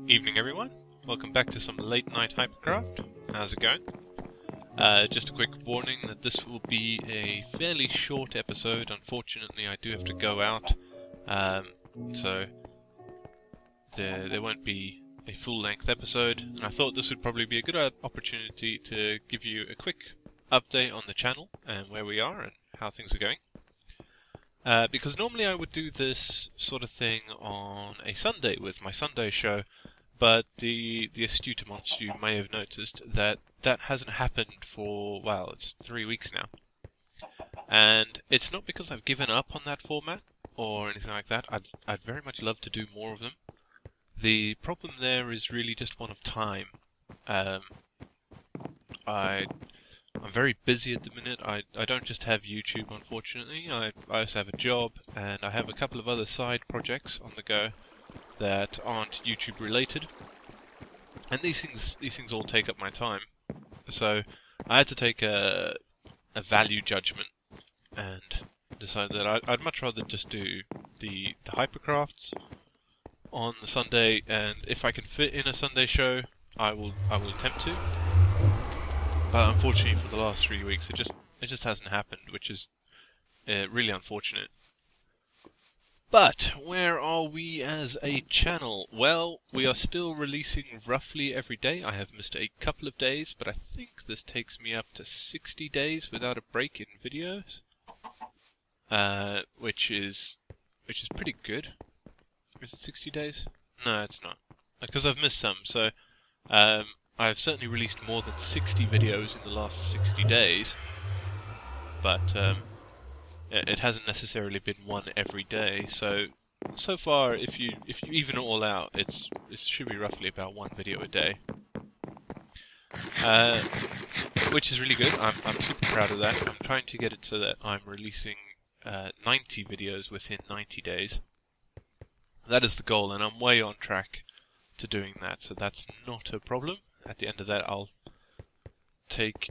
Evening everyone, welcome back to some late night Hypercraft. How's it going? Just a quick warning that this will be a fairly short episode. Unfortunately I do have to go out, so there won't be a full length episode, and I thought this would probably be a good opportunity to give you a quick update on the channel and where we are and how things are going. Because normally I would do this sort of thing on a Sunday with my Sunday show, but the astute amongst you may have noticed that that hasn't happened for, well, it's 3 weeks now. And it's not because I've given up on that format or anything like that. I'd very much love to do more of them. The problem there is really just one of time. I'm very busy at the minute. I don't just have YouTube, unfortunately. I also have a job, and I have a couple of other side projects on the go that aren't YouTube related. And these things all take up my time. So I had to take a value judgment and decide that I'd much rather just do the Hypercrafts on the Sunday, and if I can fit in a Sunday show, I will attempt to. But unfortunately, for the last 3 weeks, it just hasn't happened, which is really unfortunate. But where are we as a channel? Well, we are still releasing roughly every day. I have missed a couple of days, but I think this takes me up to 60 days without a break in videos, which is pretty good. Is it 60 days? No, it's not, because I've missed some. So I've certainly released more than 60 videos in the last 60 days, but it hasn't necessarily been one every day. So far, if you even it all out, it should be roughly about one video a day, which is really good. I'm super proud of that. I'm trying to get it so that I'm releasing 90 videos within 90 days. That is the goal, and I'm way on track to doing that, so that's not a problem. At the end of that, I'll take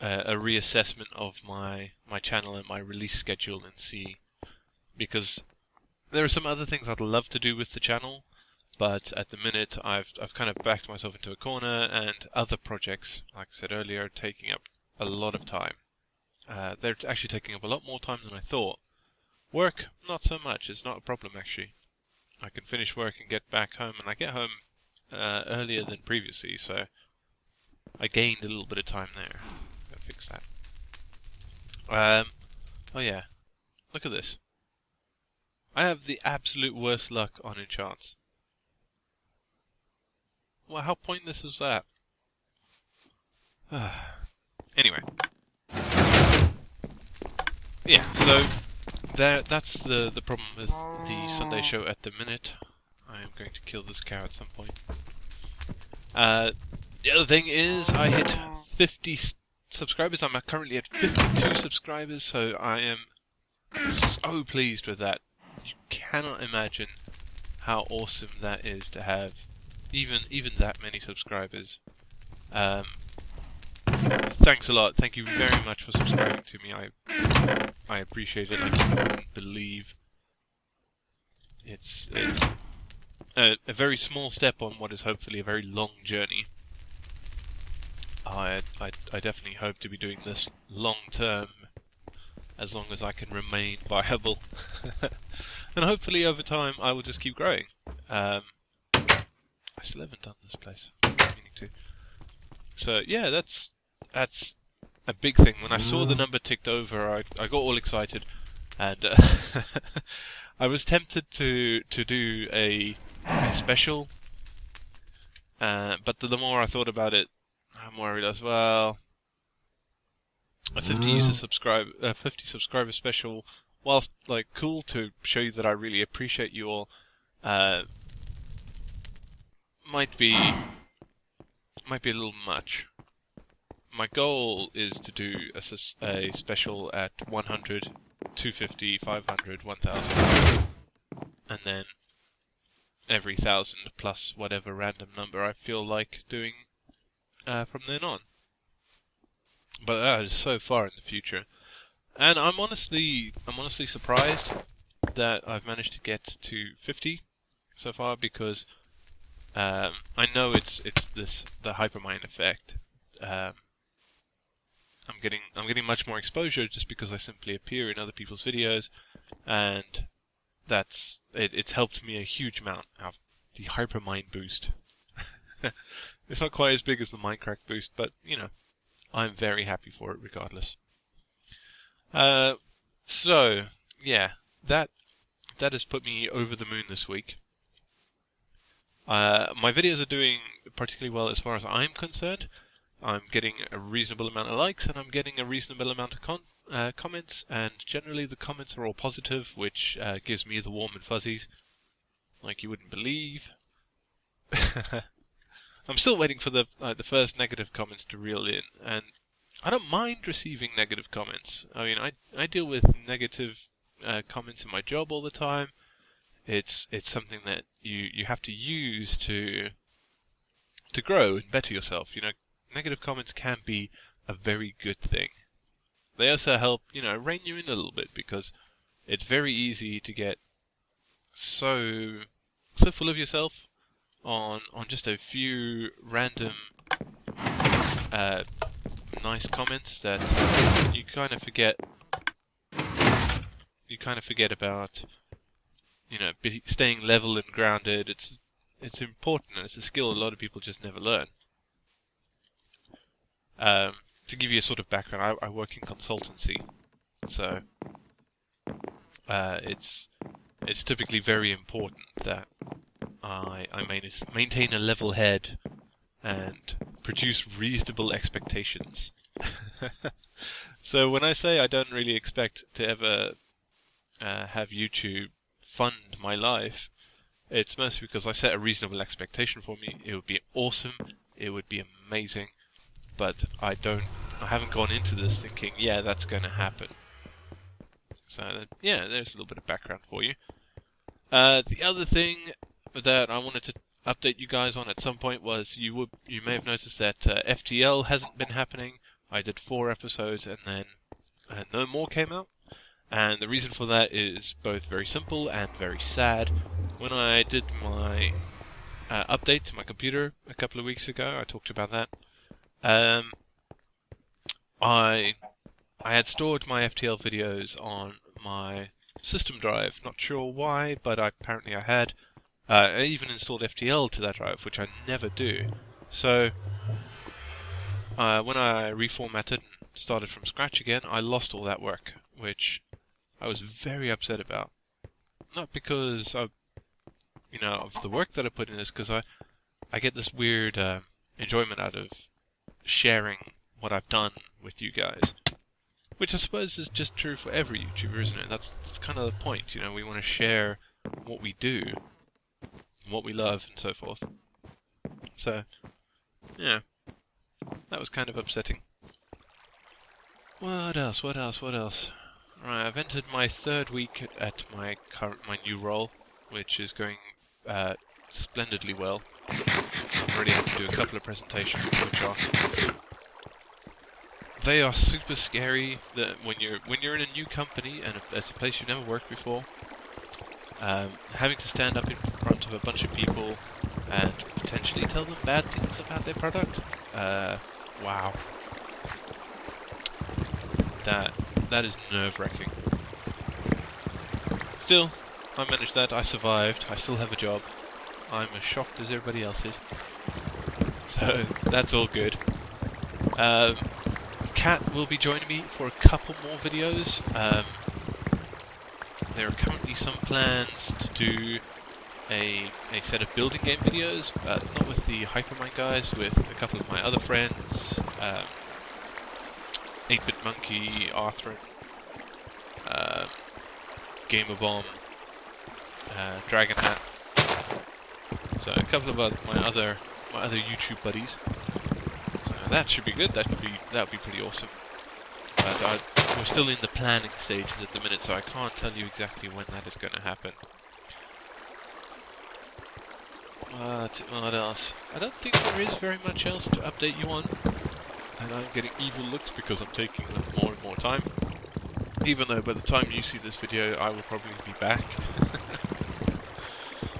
a reassessment of my channel and my release schedule and see, because there are some other things I'd love to do with the channel, but at the minute I've kind of backed myself into a corner, and other projects, like I said earlier, are taking up a lot of time. They're actually taking up a lot more time than I thought. Work, not so much. It's not a problem, actually. I can finish work and get back home, and I get home earlier than previously, so I gained a little bit of time there. Gotta fix that. Oh yeah, look at this. I have the absolute worst luck on enchants. Well, how pointless is that? Anyway. Yeah, so that's the problem with the Sunday show at the minute. I am going to kill this cow at some point. The other thing is, I hit 50 subscribers. I'm currently at 52 subscribers, so I am so pleased with that. You cannot imagine how awesome that is to have even that many subscribers. Thanks a lot. Thank you very much for subscribing to me. I appreciate it. I couldn't believe it's a very small step on what is hopefully a very long journey. I definitely hope to be doing this long term, as long as I can remain viable. And hopefully over time I will just keep growing. I still haven't done this place. I'm meaning to. So yeah, that's a big thing. When I saw the number ticked over, I got all excited, and I was tempted to do a special, but the more I thought about it, the more I realized, well, a 50 subscriber special, whilst like cool to show you that I really appreciate you all, might be a little much. My goal is to do a special at 100, 250, 500, 1000, and then every 1000 plus whatever random number I feel like doing from then on. But that is so far in the future, and I'm honestly surprised that I've managed to get to 50 so far, because I know it's the Hypermine effect. I'm getting much more exposure just because I simply appear in other people's videos, and it's helped me a huge amount. The Hypermine boost. It's not quite as big as the Minecraft boost, but you know, I'm very happy for it regardless. So yeah, that has put me over the moon this week. My videos are doing particularly well as far as I'm concerned. I'm getting a reasonable amount of likes, and I'm getting a reasonable amount of comments, and generally the comments are all positive, which gives me the warm and fuzzies, like you wouldn't believe. I'm still waiting for the first negative comments to reel in, and I don't mind receiving negative comments. I mean, I deal with negative comments in my job all the time. It's something that you have to use to grow and better yourself. You know, negative comments can be a very good thing. They also help, you know, rein you in a little bit, because it's very easy to get so full of yourself on just a few random nice comments that you kind of forget about, you know, staying level and grounded. It's important, and it's a skill a lot of people just never learn. To give you a sort of background, I work in consultancy, so it's typically very important that I maintain a level head and produce reasonable expectations. So when I say I don't really expect to ever have YouTube fund my life, it's mostly because I set a reasonable expectation for me. It would be awesome, it would be amazing, but I haven't gone into this thinking, yeah, that's going to happen. So yeah, there's a little bit of background for you. The other thing that I wanted to update you guys on at some point was you may have noticed that FTL hasn't been happening. I did 4 episodes and then no more came out. And the reason for that is both very simple and very sad. When I did my update to my computer a couple of weeks ago, I talked about that. I had stored my FTL videos on my system drive. Not sure why, but apparently I had. I even installed FTL to that drive, which I never do. So when I reformatted and started from scratch again, I lost all that work, which I was very upset about. Not because of the work that I put in, is because I get this weird enjoyment out of sharing what I've done with you guys, which I suppose is just true for every YouTuber, isn't it? That's kind of the point. You know, we want to share what we do, what we love, and so forth. So yeah, that was kind of upsetting. What else? Right, I've entered my 3rd week at my new role, which is going splendidly well. I've already had to do a couple of presentations, which they are super scary. That when you're in a new company and it's a place you've never worked before, having to stand up in front of a bunch of people and potentially tell them bad things about their product. Wow. That is nerve-wracking. Still, I managed that. I survived. I still have a job. I'm as shocked as everybody else is. So that's all good. Kat will be joining me for a couple more videos. There are currently some plans to do a set of building game videos, not with the Hypermine guys, with a couple of my other friends, 8-Bit Monkey, Arthur, Gamer Bomb, Dragon Hat. So a couple of my other YouTube buddies. So that should be good. That would be pretty awesome. But we're still in the planning stages at the minute, so I can't tell you exactly when that is going to happen. What else? I don't think there is very much else to update you on. And I'm getting evil looks because I'm taking more and more time. Even though by the time you see this video, I will probably be back.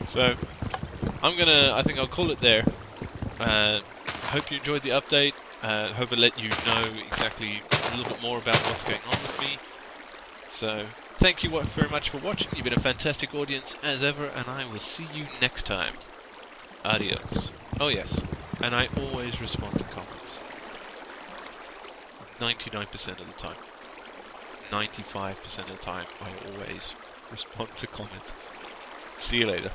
So, I think I'll call it there. Hope you enjoyed the update. Hope I let you know exactly a little bit more about what's going on with me. So, thank you very much for watching. You've been a fantastic audience as ever, and I will see you next time. Adios. Oh yes, and I always respond to comments. 99% of the time. 95% of the time, I always respond to comments. See you later.